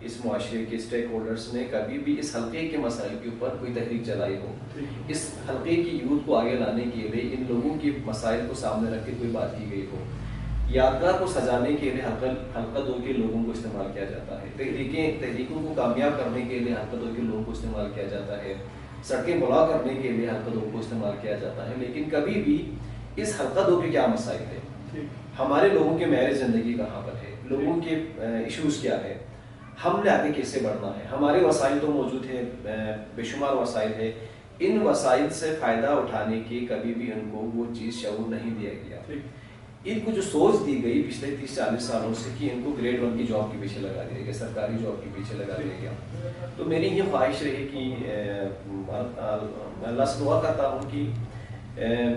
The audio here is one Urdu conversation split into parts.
اس معاشرے کے اسٹیک ہولڈرس نے کبھی بھی اس حلقے کے مسائل کے اوپر کوئی تحریک چلائی ہو. اس حلقے کی یوتھ کو آگے لانے کے لیے ان لوگوں کے مسائل کو سامنے رکھ کے کوئی بات کی گئی ہو. یادگار کو سجانے کے لیے حلقہ 2 کے لوگوں کو استعمال کیا جاتا ہے. تحریکوں کو کامیاب کرنے کے لیے حلقہ 2 کے لوگوں کو استعمال کیا جاتا ہے. سڑکیں بلاک کرنے کے لیے حلقہ 2 کو استعمال کیا جاتا ہے. لیکن کبھی بھی اس حلقہ 2 کے کیا مسائل ہے, ہمارے لوگوں کے معیار زندگی کہاں پر ہے, لوگوں کے ایشوز کیا ہے, ہم نے آگے کیسے بڑھنا ہے. ہمارے وسائل تو موجود ہیں, بے شمار وسائل ہے. ان وسائل سے فائدہ اٹھانے کی کبھی بھی ان کو وہ چیز شعور نہیں دیا گیا. ان کو جو سوچ دی گئی پچھلے 30-40 سالوں سے کہ ان کو گریڈ 1 کی جاب کے پیچھے لگا دیا گیا, سرکاری جاب کے پیچھے لگا دیا گیا. تو میری یہ خواہش رہی کہ اللہ سے دعا کرتا ہوں کہ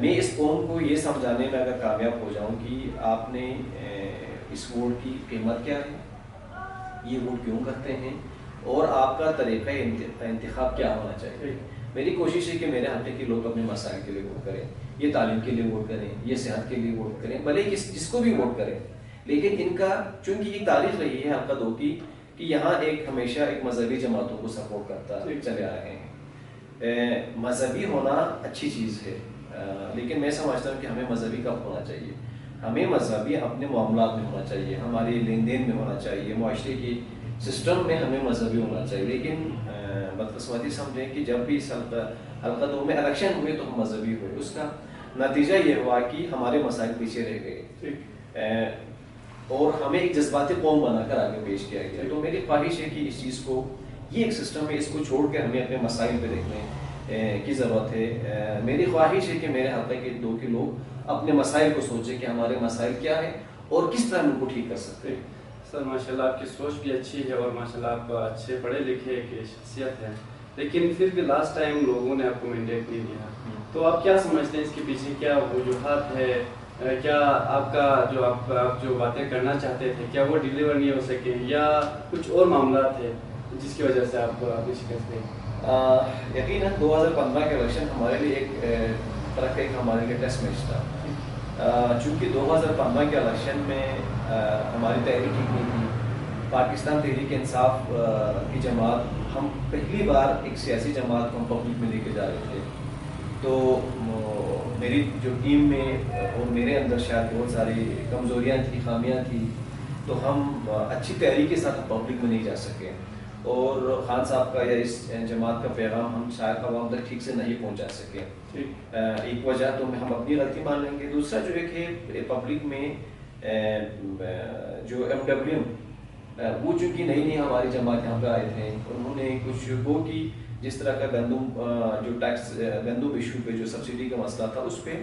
میں اس قوم کو یہ سمجھانے میں اگر کامیاب ہو جاؤں کہ آپ نے اس ووٹ کی قیمت کیا ہے, یہ ووٹ کیوں کرتے ہیں, اور آپ کا طریقہ انتخاب کیا ہونا چاہیے. میری کوشش ہے کہ میرے حلقے کے لوگ اپنے مسائل کے لیے ووٹ کریں, یہ تعلیم کے لیے ووٹ کریں, یہ صحت کے لیے ووٹ کریں, بھلے جس کو بھی ووٹ کریں. لیکن ان کا چونکہ یہ تاریخ رہی ہے حلقہ 2 کی کہ یہاں ہمیشہ ایک مذہبی جماعتوں کو سپورٹ کرتا چلے آ رہے ہیں. مذہبی ہونا اچھی چیز ہے, لیکن میں سمجھتا ہوں کہ ہمیں مذہبی کب ہونا چاہیے. ہمیں مذہبی اپنے معاملات میں ہونا چاہیے, ہمارے لین دین میں ہونا چاہیے, معاشرے کے سسٹم میں ہمیں مذہبی ہونا چاہیے. لیکن بدقسمتی سمجھیں کہ جب بھی اس حلقہ 2 میں الیکشن ہوئے تو ہم مذہبی ہوئے. اس کا نتیجہ یہ ہوا کہ ہمارے مسائل پیچھے رہ گئے اور ہمیں ایک جذباتی قوم بنا کر آگے پیش کیا گیا. تو میری خواہش ہے کہ اس چیز کو, یہ ایک سسٹم ہے, اس کو چھوڑ کے ہمیں اپنے مسائل پہ دیکھنے کی ضرورت ہے. میری خواہش ہے کہ میرے حلقے کے 2 کے لوگ اپنے مسائل کو سوچیں کہ ہمارے مسائل کیا ہے اور کس طرح ہم ان کو ٹھیک کر سکتے ہیں. سر ماشاءاللہ آپ کی سوچ بھی اچھی ہے اور ماشاءاللہ آپ اچھے پڑھے لکھے کی شخصیت ہے, لیکن پھر بھی لاسٹ ٹائم لوگوں نے آپ کو مینڈیٹ نہیں دیا. تو آپ کیا سمجھتے ہیں اس کے پیچھے کیا وجوہات ہے, کیا آپ کا جو آپ جو باتیں کرنا چاہتے تھے کیا وہ ڈیلیور نہیں ہو سکے, یا کچھ اور معاملات ہیں جس کی وجہ سے آپ اپنی شکست گئی؟ یقیناً 2015 کے الیکشن ہمارے لیے ایک طرح کا ہمارے لیے ٹیسٹ میچ تھا. چونکہ 2015 کے الیکشن میں ہماری تحریک ٹھیک نہیں تھی. پاکستان تحریک انصاف کی جماعت, ہم پہلی بار ایک سیاسی جماعت کو ہم پبلک میں لے کے جا رہے تھے. تو میری جو ٹیم میں اور میرے اندر شاید بہت ساری کمزوریاں تھیں, خامیاں تھیں, تو ہم اچھی تحریک کے ساتھ پبلک میں نہیں جا سکے. اور خان صاحب کا یا اس جماعت کا پیغام ہم شاید عوام تک ٹھیک سے نہیں پہنچا سکے. ایک وجہ تو ہم اپنی غلطی مان لیں گے. دوسرا جو ہے کہ پبلک میں جو MWM وہ چونکہ نئی ہماری جماعت یہاں پہ آئے تھے, انہوں نے کچھ وہ کی جس طرح کا گندم جو ٹیکس گندم ایشو پہ جو سبسڈی کا مسئلہ تھا اس پہ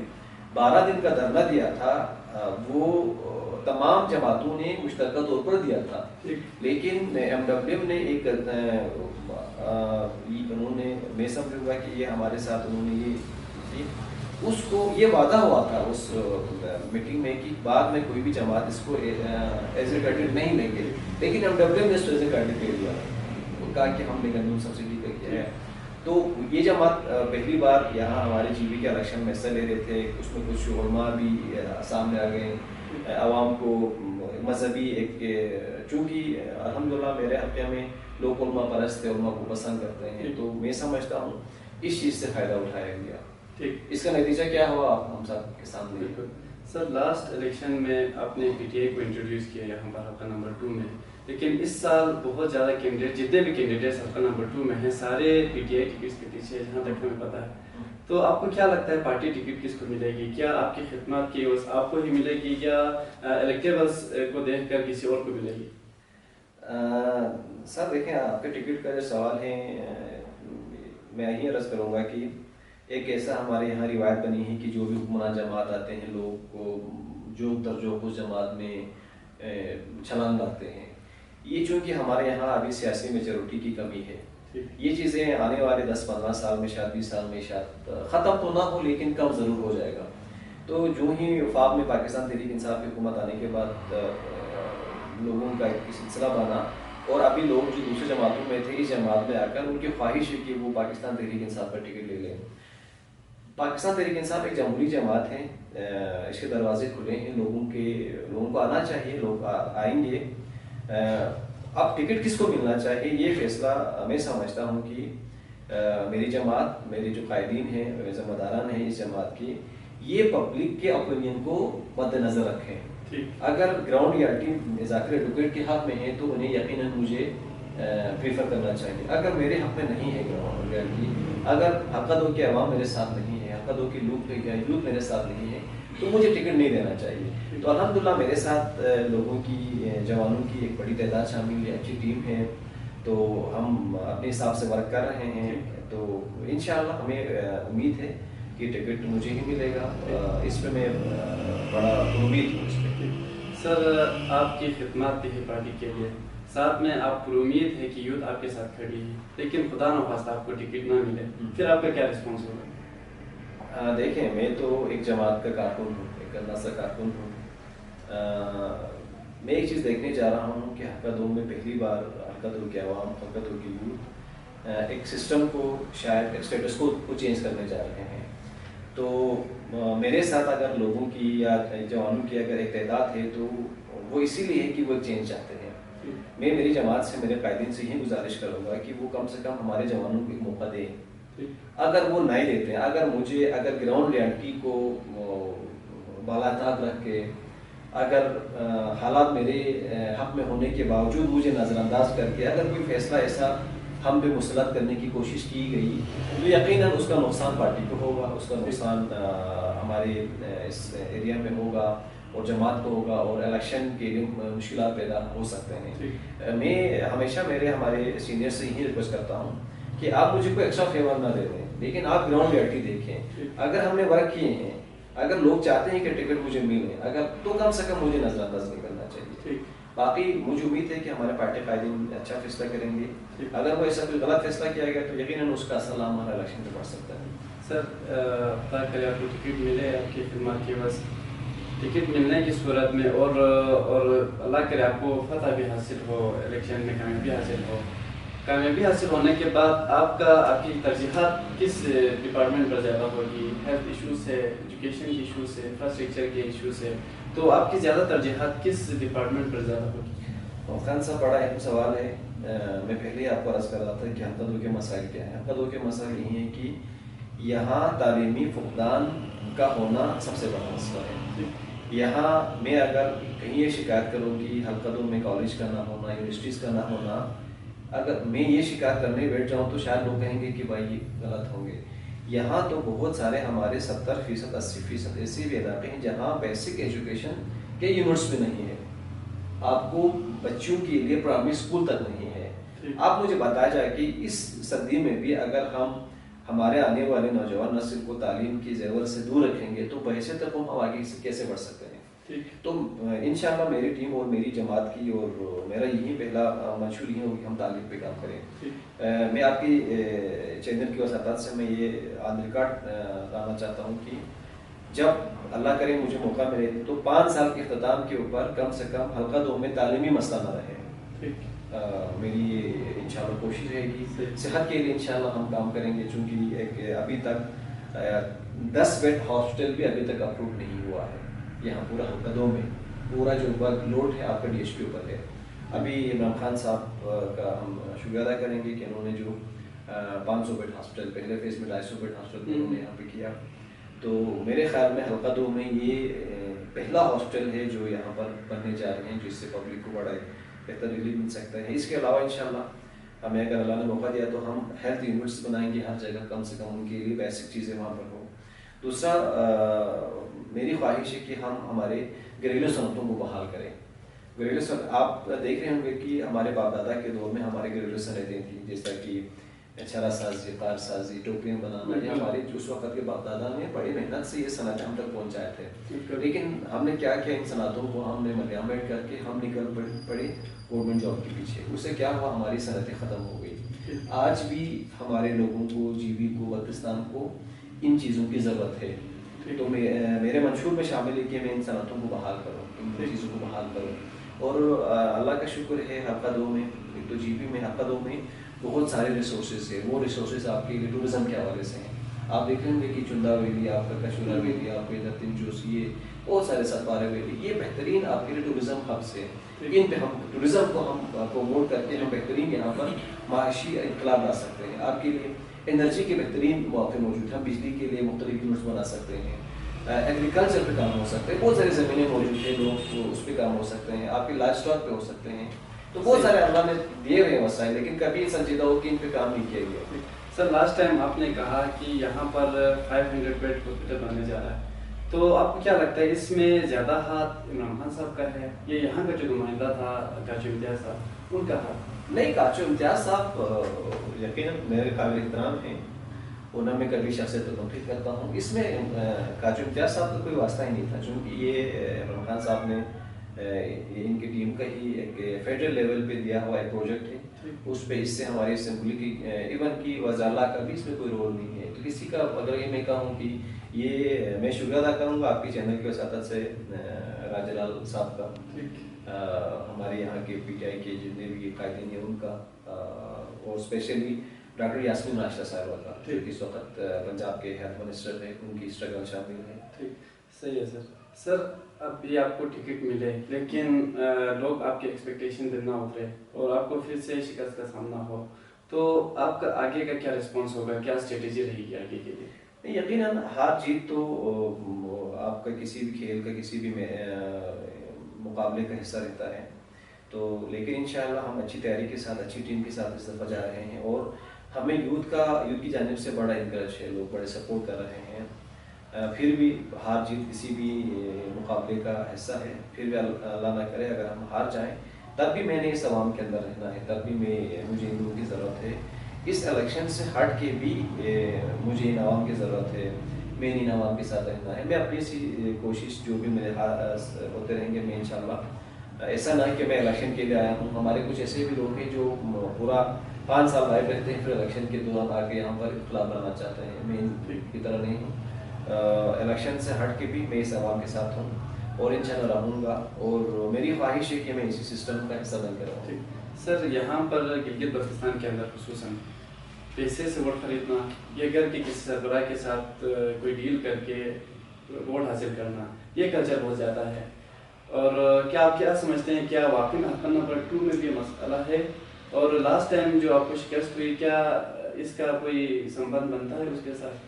12 دن کا دھرنا دیا تھا, وہ تمام جماعتوں نے مشترکہ طور پر دیا تھا. لیکن MWM نے ایک انہوں نے, میں سمجھوں گا کہ یہ ہمارے ساتھ انہوں نے یہ اس کو یہ وعدہ ہوا تھا اس میٹنگ میں کہ بعد میں کوئی بھی جماعت اس کو ایز اے کریڈٹ نہیں لیں گے, لیکن MWM نے اس کو ایز اے کریڈٹ لے لیا, کہا کہ ہم نے گندم سبسڈی کا کیا ہے. تو یہ جماعت پہلی بار یہاں ہمارے GB کے الیکشن میں حصہ لے رہے تھے. اس میں کچھ علماء بھی سامنے آ گئے, عوام کو مذہبی ایک, چونکہ الحمدللہ میرے حلقے میں لوگ علماء پرست ہیں, علماء کو پسند کرتے ہیں, تو میں سمجھتا ہوں اس چیز سے فائدہ اٹھایا گیا. ٹھیک, اس کا نتیجہ کیا ہوا آپ ہم سب کے سامنے. بالکل سر, لاسٹ الیکشن میں آپ نے PTI کو انٹروڈیوس کیا یہاں پر حلقہ نمبر 2 میں, لیکن اس سال بہت زیادہ کینڈیڈیٹ, جتنے بھی کینڈیڈیٹس حلقہ نمبر 2 میں ہیں, سارے PTI ٹکٹس کے پیچھے جہاں تک ہمیں پتہ ہے. تو آپ کو کیا لگتا ہے پارٹی ٹکٹ کس کو ملے گی؟ کیا آپ کی خدمات کی آپ کو ہی ملے گی, یا الیکٹیبلس کو دیکھ کر کسی اور کو ملے گی؟ سر دیکھیں, آپ کے ٹکٹ کا جو سوال ہے, میں یہی عرض کروں گا کہ ایک ایسا ہمارے یہاں روایت بنی ہے کہ جو بھی حکمران جماعت آتے ہیں لوگ کو جو درجوں کو جماعت میں چھلانگ لاتے ہیں. یہ چونکہ ہمارے یہاں ابھی سیاسی میجورٹی کی کمی ہے, یہ چیزیں آنے والے 10-15 سال میں شاید 20 سال میں شاید ختم تو نہ ہو, لیکن کم ضرور ہو جائے گا. تو جو ہی وفاق میں پاکستان تحریک انصاف کی حکومت آنے کے بعد لوگوں کا ایک سلسلہ بنا, اور ابھی لوگ جو دوسرے جماعتوں میں تھے اس جماعت میں آ کر ان کی خواہش ہے کہ وہ پاکستان تحریک انصاف کا ٹکٹ لے لیں. پاکستان تحریک انصاف ایک جمہوری جماعت ہے, اس کے دروازے کھلے ہیں, لوگوں کو آنا چاہیے, لوگ آئیں گے. اب ٹکٹ کس کو ملنا چاہیے یہ فیصلہ میں سمجھتا ہوں کہ میری جماعت، میرے جو قائدین ہیں، میرے ذمہ داران ہیں اس جماعت کی، یہ پبلک کے اوپینین کو مد نظر رکھیں۔ اگر گراؤنڈ ریالٹی ذاکر ایڈوکیٹ کے حق میں ہے تو انہیں یقیناً مجھے پریفر کرنا چاہیے۔ اگر میرے حق میں نہیں ہے گراؤنڈ ریالٹی، اگر حقہ دو کے عوام میرے ساتھ نہیں ہے، حقہ دو کی یوتھ میرے ساتھ نہیں ہے، تو مجھے ٹکٹ نہیں دینا چاہیے۔ تو الحمدللہ میرے ساتھ لوگوں کی، جوانوں کی ایک بڑی تعداد شامل ہے، اچھی ٹیم ہے، تو ہم اپنے حساب سے ورک کر رہے ہیں۔ تو انشاءاللہ ہمیں امید ہے کہ ٹکٹ مجھے ہی ملے گا، اس پہ میں بڑا امید ہوں اس پہ۔ سر آپ کی خدمات بھی ہے پارٹی کے لیے، ساتھ میں آپ پر امید ہے کہ یوتھ آپ کے ساتھ کھڑی ہے، لیکن خدا نخواستہ آپ کو ٹکٹ نہ ملے، پھر آپ کا کیا رسپانس ہوگا؟ دیکھیں میں تو ایک جماعت کا کارکن ہوں، ایک اللہ سا کارکن ہوں۔ میں ایک چیز دیکھنے جا رہا ہوں کہ حلقہ دو میں پہلی بار حلقہ دو کے عوام، حلقہ دو کی یوتھ ایک سسٹم کو، شاید ایک اسٹیٹس کو چینج کرنے جا رہے ہیں۔ تو میرے ساتھ اگر لوگوں کی یا جوانوں کی اگر ایک تعداد ہے تو وہ اسی لیے ہے کہ وہ چینج چاہتے ہیں۔ میں میری جماعت سے، میرے قائدین سے یہ گزارش کروں گا کہ وہ کم سے کم ہمارے جوانوں کو ایک موقع دیں۔ اگر وہ نہیں دیتے ہیں، اگر گراؤنڈ ریالٹی کو بالاتاب رکھ کے، اگر حالات میرے حق میں ہونے کے باوجود مجھے نظر انداز کر کے اگر کوئی فیصلہ ایسا ہم پہ مسلط کرنے کی کوشش کی گئی تو یقیناً اس کا نقصان پارٹی کو ہوگا، اس کا نقصان ہمارے اس ایریا میں ہوگا اور جماعت کو ہوگا، اور الیکشن کے لیے مشکلات پیدا ہو سکتے ہیں۔ میں ہمیشہ ہمارے سینئر سے یہی ریکویسٹ کرتا ہوں کہ آپ مجھے کوئی ایکسٹرا فیور نہ دے دیں، لیکن آپ گراؤنڈ ریالٹی دیکھیں۔ اگر ہم نے ورک کیے ہیں، اگر لوگ چاہتے ہیں کہ ٹکٹ مجھے ملے، تو کم سے کم مجھے نظر انداز نہیں کرنا چاہیے۔ باقی مجھے امید ہے کہ ہمارے پارٹی قائدین اچھا فیصلہ کریں گے۔ اگر وہ ایسا کوئی غلط فیصلہ کیا گیا تو یقیناً اس کا اثر ہمارا الیکشن پہ پڑ سکتا ہے۔ سر خدا کرے آپ کو ٹکٹ ملے آپ کی خدمات کی بس ٹکٹ ملنے کی صورت میں، اور اللہ کرے آپ کو فتح بھی حاصل ہو، الیکشن میں کامیابی حاصل ہو۔ کامیابی حاصل ہونے کے بعد آپ کی ترجیحات کس ڈپارٹمنٹ پر زیادہ ہوگی؟ ہیلتھ ایشوز ہے، ایجوکیشن کے ایشوز ہے، انفراسٹرکچر کے ایشوز ہے، تو آپ کی زیادہ ترجیحات کس ڈپارٹمنٹ پر زیادہ ہوگی؟ خان صاحب بڑا اہم سوال ہے۔ میں پہلے ہی آپ کو عرض کر رہا تھا کہ حلقہ دو کے مسائل کیا ہیں۔ حلقہ دو کے مسائل یہی ہیں کہ یہاں تعلیمی فقدان کا ہونا سب سے بڑا مسئلہ ہے۔ یہاں میں اگر کہیں یہ شکایت کروں کہ حلقہ دو میں کالج کا نہ ہونا، یونیورسٹیز کا نہ ہونا، اگر میں یہ شکایت کرنے بیٹھ جاؤں تو شاید لوگ کہیں گے کہ بھائی یہ غلط ہوں گے۔ یہاں تو بہت سارے ہمارے 70%، 80% ایسے بھی علاقے ہیں جہاں بیسک ایجوکیشن کے یونٹس میں نہیں ہے، آپ کو بچوں کے لیے پرائمری اسکول تک نہیں ہے۔ آپ مجھے بتایا جائے کہ اس صدی میں بھی اگر ہم ہمارے آنے والے نوجوان نسل کو تعلیم کی ضرورت سے دور رکھیں گے تو بحیثیت تک ہم آگے سے کیسے بڑھ سکتے ہیں؟ تو انشاءاللہ میری ٹیم اور میری جماعت کی اور میرا یہی پہلا منشور یہ ہوگی کہ ہم تعلیم پہ کام کریں۔ میں آپ کی چینل کی وساطت سے میں یہ آن ریکارڈ لانا چاہتا ہوں کہ جب اللہ کرے مجھے موقع ملے تو 5 سال کے اختتام کے اوپر کم سے کم حلقہ دو میں تعلیمی مسئلہ نہ رہے۔ میری یہ انشاءاللہ کوشش رہے گی۔ صحت کے لیے انشاءاللہ ہم کام کریں گے، چونکہ ایک ابھی تک 10 بیڈ ہاسپٹل بھی ابھی تک اپروو نہیں ہوا ہے یہاں پورا حلقہ دو میں۔ پورا جو ورک لوڈ ہے آپ کا ڈی ایچ پی اوپر ہے۔ ابھی عمران خان صاحب کا ہم شکریہ ادا کریں گے کہ انہوں نے جو 500 بیڈ ہاسپٹل، پہلے فیز میں 250 بیڈ ہاسپٹل انہوں نے یہاں پہ کیا، تو میرے خیال میں حلقہ دو میں یہ پہلا ہاسپٹل ہے جو یہاں پر بننے جا رہے ہیں، جس سے پبلک کو بڑا بہتر ریلیف مل سکتا ہے۔ اس کے علاوہ انشاءاللہ ہمیں اگر اللہ نے موقع دیا تو ہم ہیلتھ یونٹس بنائیں گے ہر جگہ، کم سے کم ان کے لیے بیسک چیزیں وہاں پر ہوں۔ دوسرا میری خواہش ہے کہ ہم ہمارے گھریلو صنعتوں کو بحال کریں۔ گھریلو صنعت آپ دیکھ رہے ہوں گے کہ ہمارے باپ دادا کے دور میں ہمارے گھریلو صنعتیں تھیں، جیسا کہ چھرا سازی، کار سازی، ٹوکریاں بنانا، یہ ہمارے اس وقت کے باپ دادا نے بڑی محنت سے یہ صنعتیں ہم تک پہنچائے تھے۔ لیکن ہم نے کیا کیا، ان صنعتوں کو ہم نے ملیامت کر کے ہم نکل پڑے گورنمنٹ جاب کے پیچھے۔ اس سے کیا ہوا، ہماری صنعتیں ختم ہو گئی۔ آج بھی ہمارے لوگوں کو، جی بی کو، بلتستان کو ان چیزوں کی ضرورت ہے۔ تو میرے منشور میں شامل ہے کہ میں ان صنعتوں کو بحال کروں، ان چیزوں کو بحال کروں۔ اور اللہ کا شکر ہے حلقہ دو میں، ایک تو جی بی میں، حلقہ دو میں بہت سارے ریسورسز ہیں۔ وہ ریسورسز آپ کے لیے ٹورزم کے حوالے سے ہیں۔ آپ دیکھ لیں گے کہ چندہ ویلی، آپ کا کشورا ویلی، آپ کے ادھر تنجوسی، بہت سارے ستوارہ ویلی، یہ بہترین آپ کے لیے ٹورزم ہبس ہے. ان پہ ہم ٹورزم کو ہم پروموٹ کر کے ہم بہترین یہاں پر معاشی انقلاب لا سکتے ہیں. آپ کے لیے انرجی کے بہترین مواقع موجود ہیں. ہم بجلی کے لیے مختلف یونٹس بنا سکتے ہیں، ایگریکلچر پہ کام ہو سکتے ہیں، بہت ساری زمینیں موجود ہیں، لوگ اس پہ کام ہو سکتے ہیں، آپ کے لائف اسٹاک پہ ہو سکتے ہیں. تو بہت سارے اللہ نے دیے ہوئے ہیں وسائل، لیکن کبھی سنجیدہ ہو کہ ان پہ کام نہیں کیا گیا. سر لاسٹ ٹائم آپ نے کہا کہ یہاں پر 500 بیڈ ہاسپٹل بننے جا رہا ہے، تو آپ کو کیا لگتا ہے اس میں زیادہ ہاتھ عمران خان صاحب کا ہے یا یہاں کا جو نمائندہ تھا کاچو امتیاز صاحب ان کا ہاتھ؟ نہیں، کاچو امتیاز صاحب یقیناً میرے قابل احترام ہیں، انہیں میں کبھی شخصیت کو تنقید کرتا ہوں. اس میں کاچو امتیاز صاحب کا کوئی واسطہ ہی نہیں تھا، چونکہ یہ عمران خان صاحب نے ان کی ٹیم کا ہی ایک فیڈرل لیول پہ دیا ہوا ایک پروجیکٹ ہے. اس پہ اس سے ہماری اسمبلی کی ایون کی وزارت کا بھی اس میں کوئی رول نہیں ہے. تو کسی کا اگر یہ میں کہوں کہ یہ میں شکر ادا کروں گا آپ کے چینل کے وساطت سے راجہ لال صاحب کا، ہمارے یہاں کے پی ٹی آئی کے جتنے بھی قائدین ہیں ان کا، اور اسپیشلی ڈاکٹر یاسمین راشدہ صاحبہ کا جو کہ اس وقت پنجاب کے ہیلتھ منسٹر ہیں، ان کی اسٹرگل شامل ہے. ٹھیک، صحیح ہے سر. سر اب یہ آپ کو ٹکٹ ملے لیکن لوگ آپ کے ایکسپیکٹیشن پہ نہ اترے اور آپ کو پھر سے شکست کا سامنا ہو، تو آپ کا آگے کا کیا رسپانس ہوگا، کیا اسٹریٹجی رہے گی آگے کے لیے؟ یقیناً ہار جیت تو آپ کا کسی بھی کھیل کا کسی بھی مقابلے کا حصہ رہتا ہے. تو لیکن انشاءاللہ ہم اچھی تیاری کے ساتھ اچھی ٹیم کے ساتھ اس دفعہ جا رہے ہیں، اور ہمیں یوتھ کی جانب سے بڑا انکریج ہے، لوگ بڑے سپورٹ کر رہے ہیں. پھر بھی ہار جیت کسی بھی مقابلے کا حصہ ہے، پھر بھی اللہ نہ کرے اگر ہم ہار جائیں تب بھی میں نے اس عوام کے اندر رہنا ہے، تب بھی مجھے ان لوگوں کی ضرورت ہے. اس الیکشن سے ہٹ کے بھی مجھے ان عوام کی ضرورت ہے، میں ان عوام کے ساتھ رہنا ہے. میں اپنی سی کوشش جو بھی میرے ہوتے رہیں گے، میں انشاءاللہ ایسا نہ کہ میں الیکشن کے لیے آیا ہوں. ہمارے کچھ ایسے بھی لوگ ہیں جو پورا 5 سال غائب رہتے ہیں، پھر الیکشن کے دوران آ کے یہاں پر اختلاف بنانا چاہتے ہیں. میں ان کی طرح نہیں ہوں. الیکشن سے ہٹ کے بھی میں اس عوام کے ساتھ ہوں اور انشاءاللہ رہوں گا، اور میری خواہش ہے کہ میں اسی سسٹم کا حصہ بن کر رہوں. سر یہاں پر گلگت بلتستان کے اندر خصوصاً پیسے سے ووٹ خریدنا یا گھر کے کسی سربراہ کے ساتھ کوئی ڈیل کر کے ووٹ حاصل کرنا، یہ کلچر بہت زیادہ ہے. اور کیا آپ کیا سمجھتے ہیں، کیا واقعی میں حق نمبر 2 میں بھی مسئلہ ہے؟ اور لاسٹ ٹائم جو آپ کو شکست ہوئی، کیا اس کا کوئی سمبند بنتا ہے اس کے ساتھ؟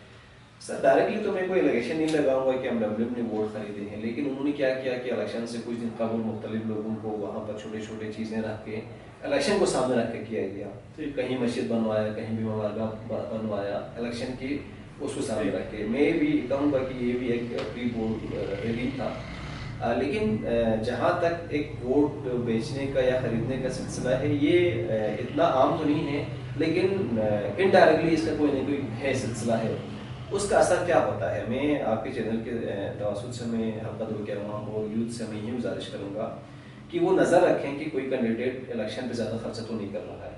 سر ڈائریکٹلی تو میں کوئی الیگیشن نہیں لگاؤں گا کہ ہم ڈبلیو نے ووٹ خریدے ہیں، لیکن انہوں نے کیا کیا کہ الیکشن سے کچھ دن قبل مختلف لوگوں کو وہاں پر چھوٹے چھوٹے چیزیں رکھ کے الیکشن کو سامنے رکھ کے کیا گیا. کہیں مسجد بنوایا، کہیں بھی ممارگاہ بنوایا، الیکشن کی اس کو سامنے رکھ کے. میں بھی کہوں گا کہ یہ بھی ایک پری ووٹ ریلی تھا. لیکن جہاں تک ایک ووٹ بیچنے کا یا خریدنے کا سلسلہ ہے، یہ اتنا عام تو نہیں ہے، لیکن انڈائریکٹلی اس کا کوئی نہ کوئی ہے سلسلہ ہے. اس کا اثر کیا ہوتا ہے، میں آپ کے چینل کے توسط سے میں حلقہ دور کہہ رہا ہوں، اور یوتھ سے میں یہ گزارش کروں گا کہ وہ نظر رکھیں کہ کوئی کینڈیڈیٹ الیکشن پہ زیادہ خرچہ تو نہیں کر رہا ہے.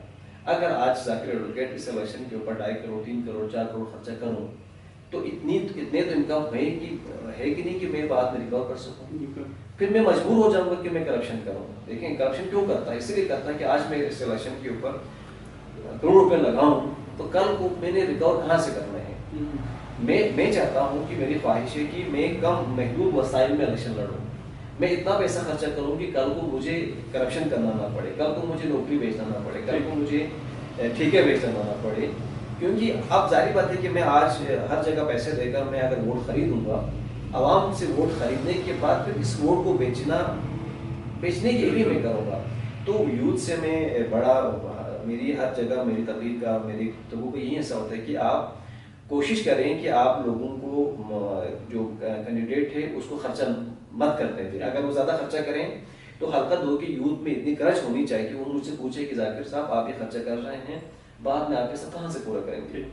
اگر آج ذاکر ایڈوکیٹ اس الیکشن کے اوپر 2.5 کروڑ 3 کروڑ 4 کروڑ خرچہ کروں تو اتنے تو انکم ہے کہ نہیں کہ میں بعد میں ریکور کر سکوں. پھر میں مجبور ہو جاؤں گا کہ میں کرپشن کروں. دیکھیں کرپشن کیوں کرتا ہے، اس لیے کرتا ہے کہ آج میں اس الیکشن کے اوپر کروڑ روپے لگاؤں تو کل کو میں نے ریکور کہاں سے کرنا ہے. میں چاہتا ہوں کہ میری خواہش ہے کہ میں کم محدود وسائل میں الیکشن لڑوں. میں اتنا پیسہ خرچہ کروں کہ کل کو مجھے کرپشن کرنا نہ پڑے، کل کو مجھے نوکری بیچنا نہ پڑے، کل کو مجھے ٹھیکے بیچنا نہ پڑے. کیونکہ اب ظاہری بات ہے کہ میں آج ہر جگہ پیسے دے کر میں اگر ووٹ خریدوں گا، عوام سے ووٹ خریدنے کے بعد پھر اس ووٹ کو بیچنے کے لیے میں کروں گا. تو یوتھ سے میں میری ہر جگہ میری تقریر کا میری گفتگو کا یہی ایسا ہوتا ہے کہ آپ کوشش کریں کہ آپ لوگوں کو جو کینڈیڈیٹ ہے اس کو خرچہ مت کرتے تھے. اگر وہ زیادہ خرچہ کریں تو حلقہ 2 کے یوتھ میں اتنی کرج ہونی چاہیے کہ وہ مجھ سے پوچھے کہ ذاکر صاحب آپ یہ خرچہ کر رہے ہیں، بعد میں آپ کے ساتھ کہاں سے پورا کریں گے.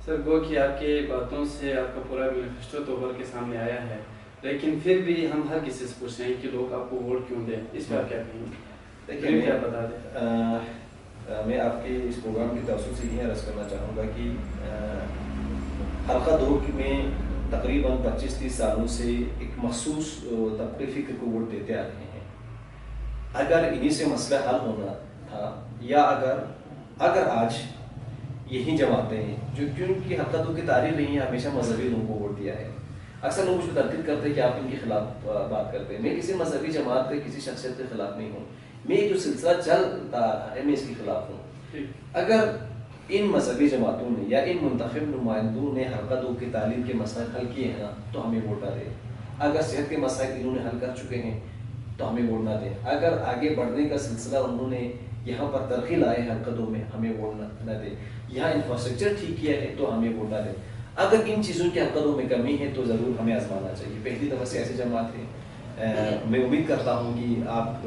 سر گو کہ آپ کی باتوں سے آپ کا پورا مینیفیسٹو تو ابھر کے سامنے آیا ہے، لیکن پھر بھی ہم ہر کسی سے پوچھ رہے ہیں کہ لوگ آپ کو ووٹ کیوں دیں، اس پہ آپ کیا کہیں گے؟ دیکھیے کیا بتا دیں. میں آپ کے اس پروگرام کی توسط سے یہ عرض کرنا چاہوں گا کہ حلقہ 2 میں تقریباً 25-30 سالوں سے ایک مخصوص طبقے فکر کو ووٹ دیتے آ رہے ہیں. اگر انہی سے مسئلہ حل ہونا تھا، یا اگر آج یہی جماعتیں ہیں جو کیونکہ حرکتوں کی تاریخ رہی ہیں، ہمیشہ مذہبی لوگوں کو ووٹ دیا ہے. اکثر لوگ مجھ کو تنقید کرتے ہیں کہ آپ ان کے خلاف بات کرتے ہیں. میں کسی مذہبی جماعت کے کسی شخصیت کے خلاف نہیں ہوں. میں جو سلسلہ چلتا ہے میں اس کے خلاف ہوں. اگر ان مذہبی جماعتوں نے یا ان منتخب نمائندوں نے حرکتوں کی تعلیم کے مسائل حل کیے ہیں نا تو ہمیں ووٹ نہ دیں. اگر صحت کے مسائل انہوں نے حل کر چکے ہیں تو ہمیں ووٹ نہ دیں. اگر آگے بڑھنے کا سلسلہ انہوں نے یہاں پر ترقی لائے ہیں حرکتوں میں، ہمیں ووٹ نہ دیں. یہاں انفراسٹرکچر ٹھیک کیا ہے تو ہمیں ووٹ نہ دیں. اگر ان چیزوں کی حرکتوں میں کمی ہے تو ضرور ہمیں آزمانا چاہیے. پہلی دفعہ سیاسی جماعت ہے. میں امید کرتا ہوں کہ آپ،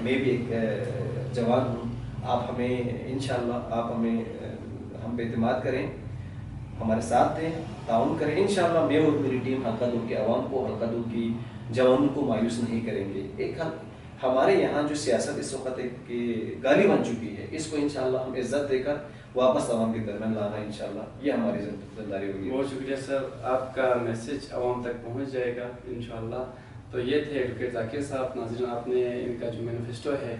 میں بھی ایک جوان ہوں، آپ ہمیں انشاءاللہ آپ ہمیں ہم پہ اعتماد کریں، ہمارے ساتھ دیں، تعاون کریں. انشاءاللہ میں اور میری ٹیم حرکتوں کے عوام کو، حرکتوں کی جوانوں کو مایوس نہیں کریں گے. ایک ہمارے یہاں جو سیاست اس وقت ایک گالی بن چکی ہے، اس کو انشاءاللہ ہم عزت دے کر واپس عوام کے درمیان لانا انشاءاللہ یہ ہماری ذمہ داری ہوگی. بہت شکریہ سر، آپ کا میسج عوام تک پہنچ جائے گا انشاءاللہ. تو یہ تھے ایڈوکیٹ ذاکر صاحب. ناظرین، آپ نے ان کا جو مینیفیسٹو ہے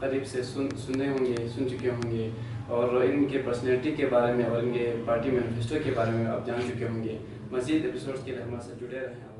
قریب سے سنے ہوں گے، سن چکے ہوں گے، اور ان کے پرسنالٹی کے بارے میں اور ان کے پارٹی مینیفیسٹو کے بارے میں آپ جان چکے ہوں گے. مزید ایپیسوڈز کے لیے ہمارے سے جڑے رہیں.